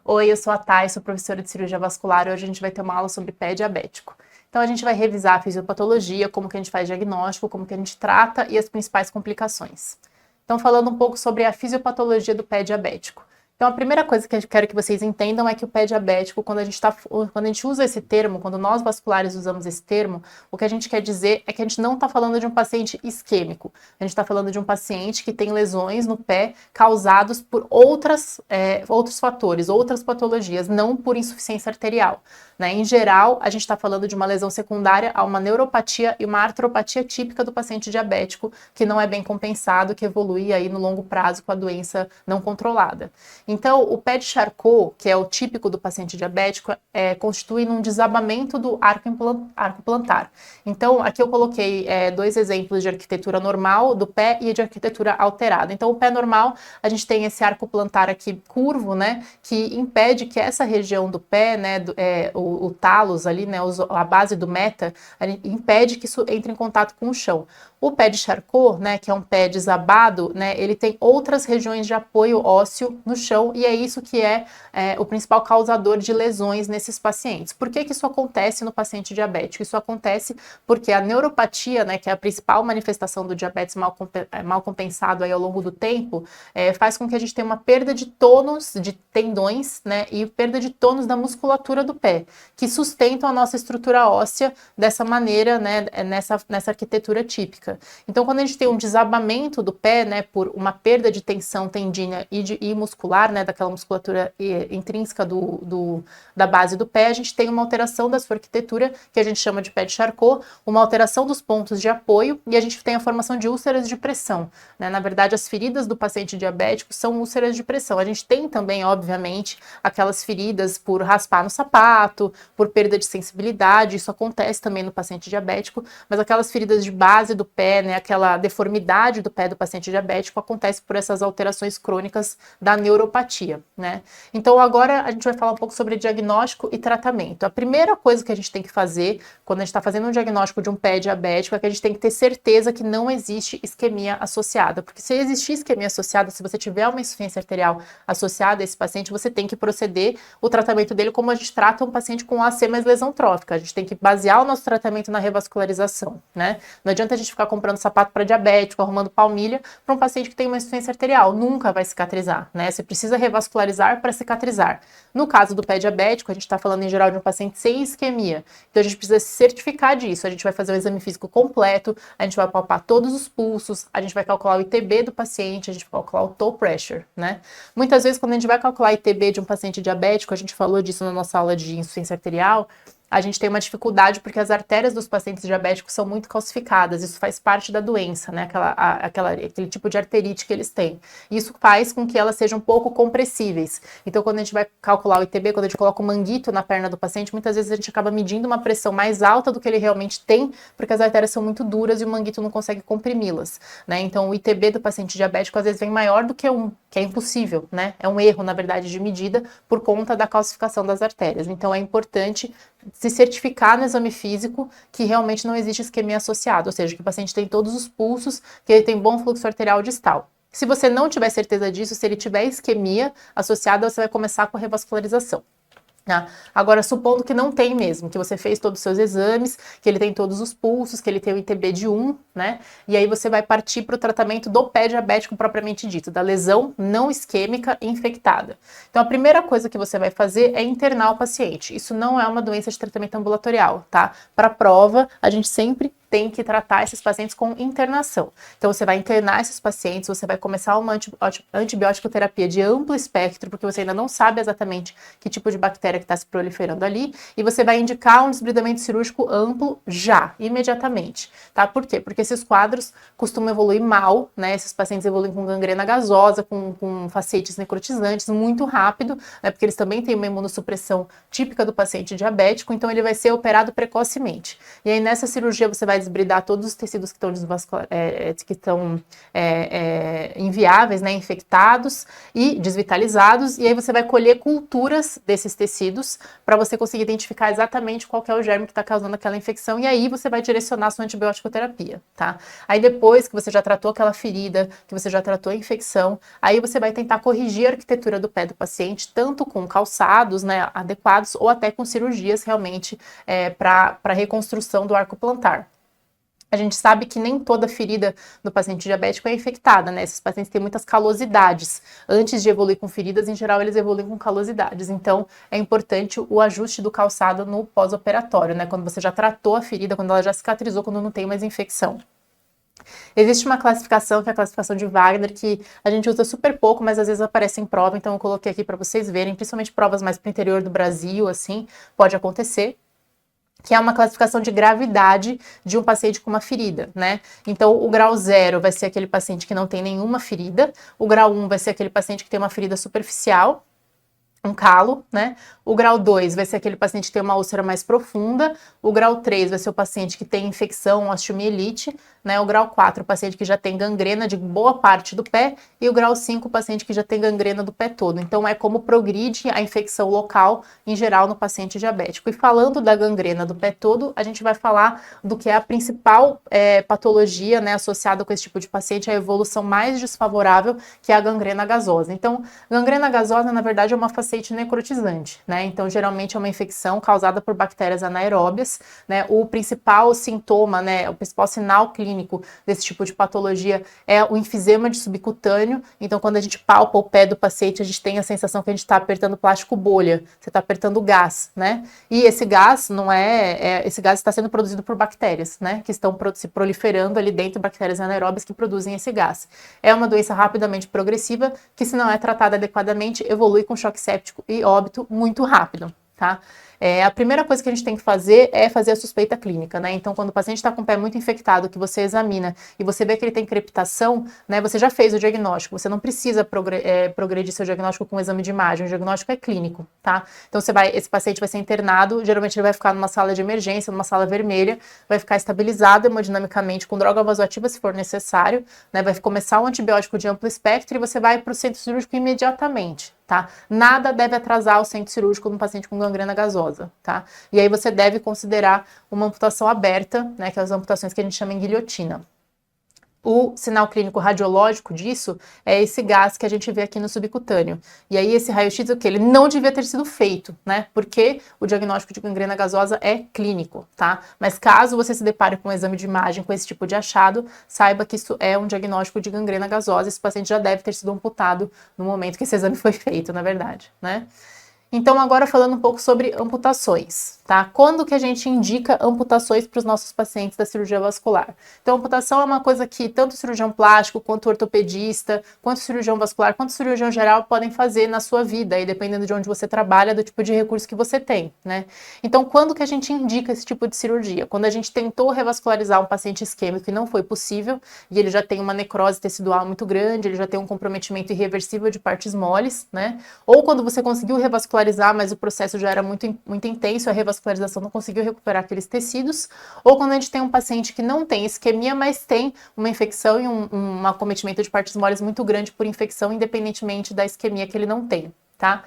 Oi, eu sou a Thay, sou professora de cirurgia vascular e hoje a gente vai ter uma aula sobre pé diabético. Então a gente vai revisar a fisiopatologia, como que a gente faz diagnóstico, como que a gente trata e as principais complicações. Então falando um pouco sobre a fisiopatologia do pé diabético. Então a primeira coisa que eu quero que vocês entendam é que o pé diabético, quando a gente usa esse termo, quando nós vasculares usamos esse termo, o que a gente quer dizer é que a gente não está falando de um paciente isquêmico. A gente está falando de um paciente que tem lesões no pé causados por outros fatores, outras patologias, não por insuficiência arterial. Né? Em geral, a gente está falando de uma lesão secundária a uma neuropatia e uma artropatia típica do paciente diabético, que não é bem compensado, que evolui aí no longo prazo com a doença não controlada. Então, o pé de Charcot, que é o típico do paciente diabético, constitui um desabamento do arco plantar. Então, aqui eu coloquei dois exemplos de arquitetura normal do pé e de arquitetura alterada. Então, o pé normal, a gente tem esse arco plantar aqui curvo, né, que impede que essa região do pé, né, o talos ali, né, a base do meta, impede que isso entre em contato com o chão. O pé de Charcot, né, que é um pé desabado, né, ele tem outras regiões de apoio ósseo no chão e é isso que é o principal causador de lesões nesses pacientes. Por que que isso acontece no paciente diabético? Isso acontece porque a neuropatia, né, que é a principal manifestação do diabetes mal compensado aí ao longo do tempo, faz com que a gente tenha uma perda de tônus de tendões, né, e perda de tônus da musculatura do pé, que sustentam a nossa estrutura óssea dessa maneira, né, nessa arquitetura típica. Então, quando a gente tem um desabamento do pé, né, por uma perda de tensão tendínea e muscular, né, daquela musculatura intrínseca da base do pé, a gente tem uma alteração da sua arquitetura, que a gente chama de pé de Charcot, uma alteração dos pontos de apoio, e a gente tem a formação de úlceras de pressão. Né? Na verdade, as feridas do paciente diabético são úlceras de pressão. A gente tem também, obviamente, aquelas feridas por raspar no sapato, por perda de sensibilidade, isso acontece também no paciente diabético, mas aquelas feridas de base do pé, né, aquela deformidade do pé do paciente diabético acontece por essas alterações crônicas da neuropatia, né? Então agora a gente vai falar um pouco sobre diagnóstico e tratamento. A primeira coisa que a gente tem que fazer quando a gente está fazendo um diagnóstico de um pé diabético é que a gente tem que ter certeza que não existe isquemia associada, porque se existir isquemia associada, se você tiver uma insuficiência arterial associada a esse paciente, você tem que proceder o tratamento dele como a gente trata um paciente com AC mais lesão trófica. A gente tem que basear o nosso tratamento na revascularização, né? Não adianta a gente ficar comprando sapato para diabético, arrumando palmilha para um paciente que tem uma insuficiência arterial. Nunca vai cicatrizar, né? Você precisa revascularizar para cicatrizar. No caso do pé diabético, a gente está falando em geral de um paciente sem isquemia. Então a gente precisa se certificar disso. A gente vai fazer um exame físico completo, a gente vai palpar todos os pulsos, a gente vai calcular o ITB do paciente, a gente vai calcular o toe pressure, né? Muitas vezes, quando a gente vai calcular o ITB de um paciente diabético, a gente falou disso na nossa aula de insuficiência arterial, a gente tem uma dificuldade porque as artérias dos pacientes diabéticos são muito calcificadas, isso faz parte da doença, né? Aquele tipo de arterite que eles têm. Isso faz com que elas sejam um pouco compressíveis. Então, quando a gente vai calcular o ITB, quando a gente coloca o manguito na perna do paciente, muitas vezes a gente acaba medindo uma pressão mais alta do que ele realmente tem, porque as artérias são muito duras e o manguito não consegue comprimi-las, né? Então, o ITB do paciente diabético às vezes vem maior do que que é impossível, né? É um erro, na verdade, de medida por conta da calcificação das artérias. Então, é importante se certificar no exame físico que realmente não existe isquemia associada, ou seja, que o paciente tem todos os pulsos, que ele tem bom fluxo arterial distal. Se você não tiver certeza disso, se ele tiver isquemia associada, você vai começar com a revascularização. Agora, supondo que não tem mesmo, que você fez todos os seus exames, que ele tem todos os pulsos, que ele tem o ITB de 1, né? E aí você vai partir para o tratamento do pé diabético propriamente dito, da lesão não isquêmica infectada. Então, a primeira coisa que você vai fazer é internar o paciente. Isso não é uma doença de tratamento ambulatorial, tá? Para prova, a gente sempre tem que tratar esses pacientes com internação. Então, você vai internar esses pacientes, você vai começar uma antibiótico terapia de amplo espectro, porque você ainda não sabe exatamente que tipo de bactéria que está se proliferando ali, e você vai indicar um desbridamento cirúrgico amplo já, imediatamente, tá? Por quê? Porque esses quadros costumam evoluir mal, né? Esses pacientes evoluem com gangrena gasosa, com facetes necrotizantes muito rápido, né? Porque eles também têm uma imunossupressão típica do paciente diabético, então ele vai ser operado precocemente. E aí, nessa cirurgia, você vai vai desbridar todos os tecidos que estão inviáveis, né, infectados e desvitalizados, e aí você vai colher culturas desses tecidos para você conseguir identificar exatamente qual que é o germe que está causando aquela infecção, e aí você vai direcionar a sua antibiótico terapia, tá? Aí depois que você já tratou aquela ferida, que você já tratou a infecção, aí você vai tentar corrigir a arquitetura do pé do paciente, tanto com calçados, né, adequados, ou até com cirurgias realmente para reconstrução do arco plantar. A gente sabe que nem toda ferida do paciente diabético é infectada, né? Esses pacientes têm muitas calosidades. Antes de evoluir com feridas, em geral, eles evoluem com calosidades. Então, é importante o ajuste do calçado no pós-operatório, né? Quando você já tratou a ferida, quando ela já cicatrizou, quando não tem mais infecção. Existe uma classificação, que é a classificação de Wagner, que a gente usa super pouco, mas às vezes aparece em prova, então eu coloquei aqui para vocês verem, principalmente provas mais para o interior do Brasil, assim, pode acontecer, que é uma classificação de gravidade de um paciente com uma ferida, né? Então, o grau 0 vai ser aquele paciente que não tem nenhuma ferida, o grau 1 vai ser aquele paciente que tem uma ferida superficial, um calo, né? O grau 2 vai ser aquele paciente que tem uma úlcera mais profunda, o grau 3 vai ser o paciente que tem infecção, osteomielite, né? O grau 4, o paciente que já tem gangrena de boa parte do pé, e o grau 5, o paciente que já tem gangrena do pé todo. Então, é como progride a infecção local, em geral, no paciente diabético. E falando da gangrena do pé todo, a gente vai falar do que é a principal patologia, né, associada com esse tipo de paciente, a evolução mais desfavorável, que é a gangrena gasosa. Então, gangrena gasosa, na verdade, é uma facete necrotizante, né? Então, geralmente é uma infecção causada por bactérias anaeróbias, né? O principal sintoma, né, o principal sinal clínico desse tipo de patologia é o enfisema de subcutâneo. Então, quando a gente palpa o pé do paciente, a gente tem a sensação que a gente está apertando plástico bolha, você está apertando gás, né? E esse gás não esse gás está sendo produzido por bactérias, né? Que estão se proliferando ali dentro, bactérias anaeróbias que produzem esse gás. É uma doença rapidamente progressiva que, se não é tratada adequadamente, evolui com choque séptico e óbito muito rápido, tá? A primeira coisa que a gente tem que fazer é fazer a suspeita clínica, né? Então, quando o paciente está com o pé muito infectado, que você examina e você vê que ele tem crepitação, né? Você já fez o diagnóstico, você não precisa progredir seu diagnóstico com um exame de imagem, o diagnóstico é clínico, tá? Então, esse paciente vai ser internado, geralmente ele vai ficar numa sala de emergência, numa sala vermelha, vai ficar estabilizado hemodinamicamente com droga vasoativa, se for necessário, né? Vai começar um antibiótico de amplo espectro e você vai para o centro cirúrgico imediatamente, tá? Nada deve atrasar o centro cirúrgico num paciente com gangrena gasosa, tá? E aí você deve considerar uma amputação aberta, né, que é as amputações que a gente chama em guilhotina. O sinal clínico radiológico disso é esse gás que a gente vê aqui no subcutâneo. E aí esse raio-x, o que? Ele não devia ter sido feito, né? Porque o diagnóstico de gangrena gasosa é clínico, tá? Mas caso você se depare com um exame de imagem com esse tipo de achado, saiba que isso é um diagnóstico de gangrena gasosa. Esse paciente já deve ter sido amputado no momento que esse exame foi feito, na verdade, né? Então, agora falando um pouco sobre amputações, tá? Quando que a gente indica amputações para os nossos pacientes da cirurgia vascular? Então, amputação é uma coisa que tanto o cirurgião plástico, quanto o ortopedista, quanto o cirurgião vascular, quanto o cirurgião geral podem fazer na sua vida, e dependendo de onde você trabalha, do tipo de recurso que você tem, né? Então, quando que a gente indica esse tipo de cirurgia? Quando a gente tentou revascularizar um paciente isquêmico e não foi possível, e ele já tem uma necrose tecidual muito grande, ele já tem um comprometimento irreversível de partes moles, né? Ou quando você conseguiu revascularizar, mas o processo já era muito intenso, a revascularização não conseguiu recuperar aqueles tecidos, ou quando a gente tem um paciente que não tem isquemia, mas tem uma infecção e um acometimento de partes moles muito grande por infecção, independentemente da isquemia que ele não tem, tá?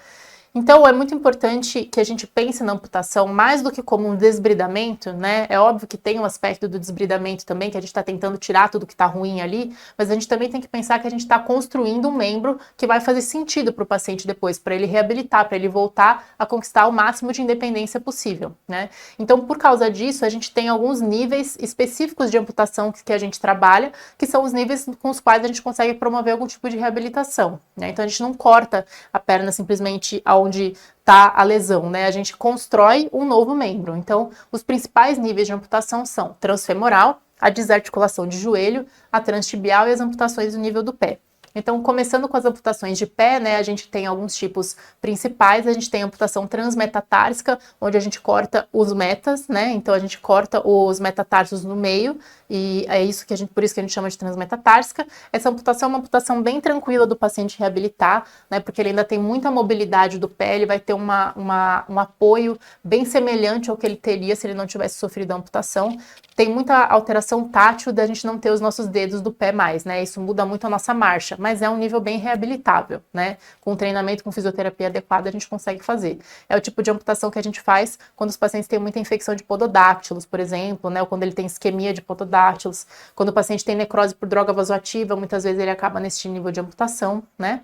Então, é muito importante que a gente pense na amputação mais do que como um desbridamento, né? É óbvio que tem um aspecto do desbridamento também, que a gente está tentando tirar tudo que está ruim ali, mas a gente também tem que pensar que a gente está construindo um membro que vai fazer sentido para o paciente depois, para ele reabilitar, para ele voltar a conquistar o máximo de independência possível, né? Então, por causa disso, a gente tem alguns níveis específicos de amputação que a gente trabalha, que são os níveis com os quais a gente consegue promover algum tipo de reabilitação, né? Então, a gente não corta a perna simplesmente onde está a lesão, né? A gente constrói um novo membro. Então, os principais níveis de amputação são transfemoral, a desarticulação de joelho, a transtibial e as amputações do nível do pé. Então, começando com as amputações de pé, né, a gente tem alguns tipos principais. A gente tem a amputação transmetatarsica, onde a gente corta os metas, né, então a gente corta os metatarsos no meio, e é isso que por isso que a gente chama de transmetatarsica. Essa amputação é uma amputação bem tranquila do paciente reabilitar, né, porque ele ainda tem muita mobilidade do pé, ele vai ter um apoio bem semelhante ao que ele teria se ele não tivesse sofrido a amputação. Tem muita alteração tátil da gente não ter os nossos dedos do pé mais, né? Isso muda muito a nossa marcha, mas é um nível bem reabilitável, né? Com treinamento, com fisioterapia adequada, a gente consegue fazer. É o tipo de amputação que a gente faz quando os pacientes têm muita infecção de pododáctilos, por exemplo, né? Ou quando ele tem isquemia de pododáctilos, quando o paciente tem necrose por droga vasoativa, muitas vezes ele acaba nesse nível de amputação, né?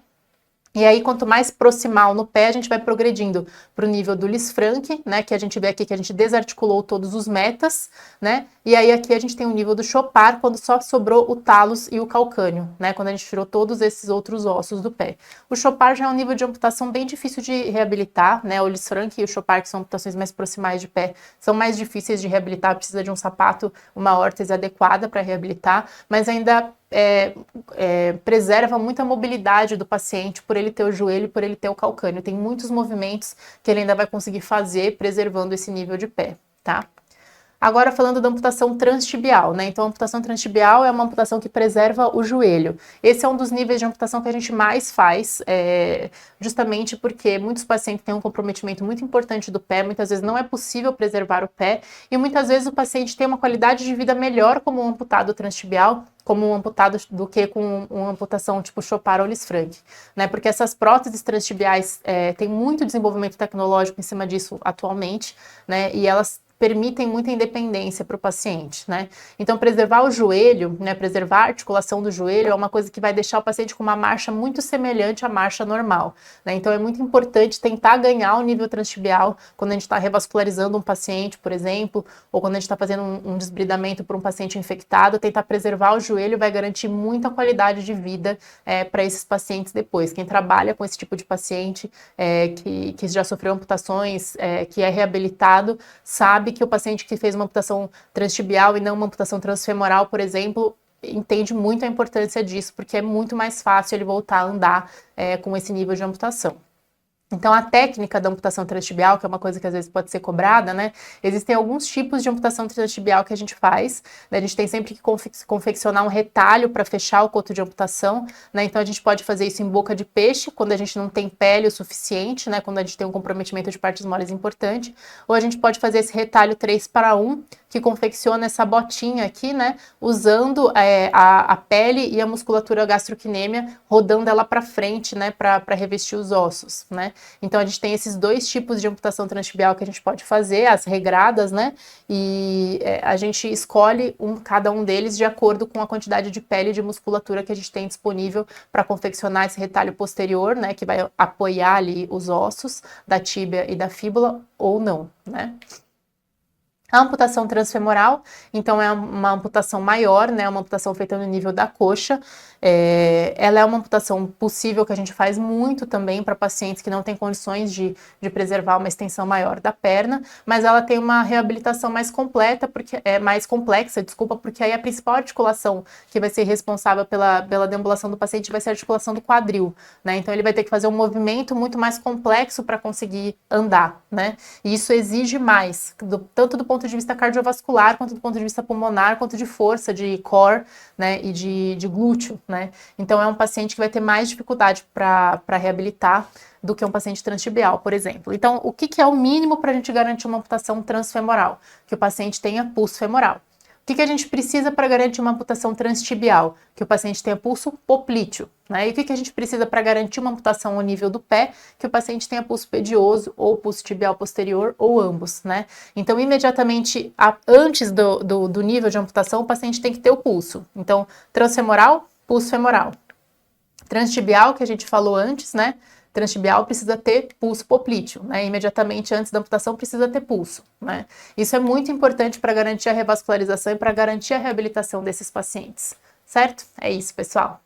E aí, quanto mais proximal no pé, a gente vai progredindo para o nível do Lisfranc, né, que a gente vê aqui que a gente desarticulou todos os metas, né, e aí aqui a gente tem o nível do Chopard, quando só sobrou o talos e o calcâneo, né, quando a gente tirou todos esses outros ossos do pé. O Chopard já é um nível de amputação bem difícil de reabilitar, né, o Lisfranc e o Chopard, que são amputações mais proximais de pé, são mais difíceis de reabilitar, precisa de um sapato, uma órtese adequada para reabilitar, mas ainda preserva muita mobilidade do paciente por ele ter o joelho e por ele ter o calcâneo. Tem muitos movimentos que ele ainda vai conseguir fazer preservando esse nível de pé, tá? Agora falando da amputação transtibial, né? Então a amputação transtibial é uma amputação que preserva o joelho. Esse é um dos níveis de amputação que a gente mais faz, justamente porque muitos pacientes têm um comprometimento muito importante do pé, muitas vezes não é possível preservar o pé, e muitas vezes o paciente tem uma qualidade de vida melhor como um amputado transtibial, como um amputado do que com uma amputação tipo Chopard ou Lisfranc, né? Porque essas próteses transtibiais têm muito desenvolvimento tecnológico em cima disso atualmente, né? E elas permitem muita independência para o paciente, né? Então, preservar o joelho, né, preservar a articulação do joelho é uma coisa que vai deixar o paciente com uma marcha muito semelhante à marcha normal, né? Então, é muito importante tentar ganhar o nível transtibial quando a gente está revascularizando um paciente, por exemplo, ou quando a gente está fazendo um desbridamento para um paciente infectado, tentar preservar o joelho vai garantir muita qualidade de vida para esses pacientes depois. Quem trabalha com esse tipo de paciente que já sofreu amputações, que é reabilitado, sabe que o paciente que fez uma amputação transtibial e não uma amputação transfemoral, por exemplo, entende muito a importância disso, porque é muito mais fácil ele voltar a andar com esse nível de amputação. Então, a técnica da amputação transtibial, que é uma coisa que às vezes pode ser cobrada, né? Existem alguns tipos de amputação transtibial que a gente faz, né? A gente tem sempre que confeccionar um retalho para fechar o coto de amputação, né? Então, a gente pode fazer isso em boca de peixe, quando a gente não tem pele o suficiente, né? Quando a gente tem um comprometimento de partes moles importante, ou a gente pode fazer esse retalho 3:1, que confecciona essa botinha aqui, né? Usando a pele e a musculatura gastrocnêmia, rodando ela para frente, né? Para revestir os ossos, né? Então a gente tem esses dois tipos de amputação transtibial que a gente pode fazer, as regradas, né? E a gente escolhe cada um deles de acordo com a quantidade de pele e de musculatura que a gente tem disponível para confeccionar esse retalho posterior, né? Que vai apoiar ali os ossos da tíbia e da fíbula ou não, né? A amputação transfemoral, então, é uma amputação maior, né? Uma amputação feita no nível da coxa. Ela é uma amputação possível que a gente faz muito também para pacientes que não têm condições de preservar uma extensão maior da perna, mas ela tem uma reabilitação mais completa, porque é mais complexa, desculpa, porque aí a principal articulação que vai ser responsável pela deambulação do paciente vai ser a articulação do quadril, né? Então ele vai ter que fazer um movimento muito mais complexo para conseguir andar, né? E isso exige mais, tanto do ponto de vista cardiovascular, quanto do ponto de vista pulmonar, quanto de força, de core, né, e de glúteo, né? Então é um paciente que vai ter mais dificuldade para reabilitar do que um paciente transtibial, por exemplo. Então, o que é o mínimo para a gente garantir uma amputação transfemoral? Que o paciente tenha pulso femoral. O que a gente precisa para garantir uma amputação transtibial? Que o paciente tenha pulso poplíteo, né? E o que a gente precisa para garantir uma amputação ao nível do pé? Que o paciente tenha pulso pedioso ou pulso tibial posterior ou ambos, né? Então, imediatamente antes do nível de amputação, o paciente tem que ter o pulso. Então, transfemoral, pulso femoral. Transtibial, que a gente falou antes, né? Transtibial precisa ter pulso poplíteo, né? Imediatamente antes da amputação precisa ter pulso, né? Isso é muito importante para garantir a revascularização e para garantir a reabilitação desses pacientes, certo? É isso, pessoal.